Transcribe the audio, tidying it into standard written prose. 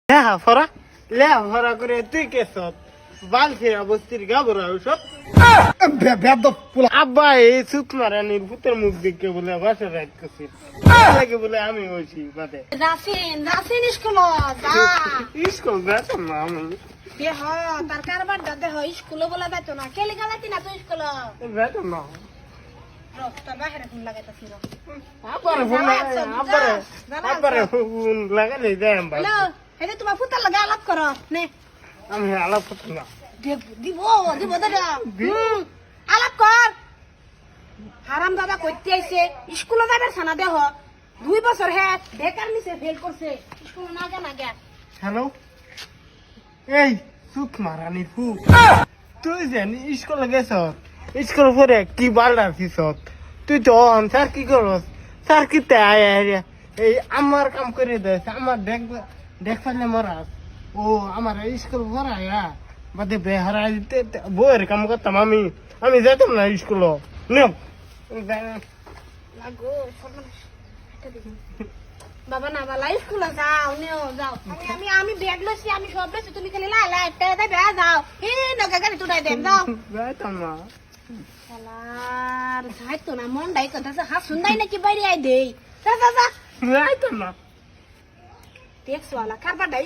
লেহাফরা লেহাফরা করে তুই কেছ বালছে অবস্থির গাবরা ওসব আব্বা এই সুত মারানির ভূতের মুখ দেখে বলে বাসা রাইট করছি লাগে বলে আমি হয়েছি বাদে রাফিন স্কুল যা স্কুল বেতন না আমি দেহ তার কারবার দেহ স্কুলে বলা যাইতো না কেলে গালাতি না তো স্কুল বেতন না রক্ত বাহিরে ফোন লাগাইতাছি আব্বারে ফোন আব্বারে ফোন লাগালে দেয় হ্যালো এই তোমার ফুতার লাগা আলাপ করো নে আমি আলাপ করছি না দিব দিব দাদা আলাপ কর হারাম দাদা কইতে আইছে স্কুলে যাবার ছানা দেহ 2 বছর হে বেকার নিছে ফেল করছে স্কুলে না যা না গা হ্যালো এই সুত মারানি ফুক তুই জানি স্কুলে গেছ স্কুল পরে কি বালটা আছিস তুই তো স্যার কি করস স্যার কি এই আমার কাম করে দেয় আমার দেখ ফেললে মরাস ও আমার স্কুল পড়ায়া বাদে বেহারা বইয়ের কাম করতাম আমি যেতাম না স্কুল লাগো বাবা না বালা স্কুলে যাও নিও যাও আমি ব্যাগ লইছি আমি সব লইছি তুমি খালি লা একটা দেবে যাও নগা গাড়ি তুই দেন যাও যাইতাম না শালার যাইতো না মন ডাই কথা হাসুন দাই নাকি বাইরে আই দেই যা যা যা যাইতাম না দেখছ ওয়ালা কারবার ডাই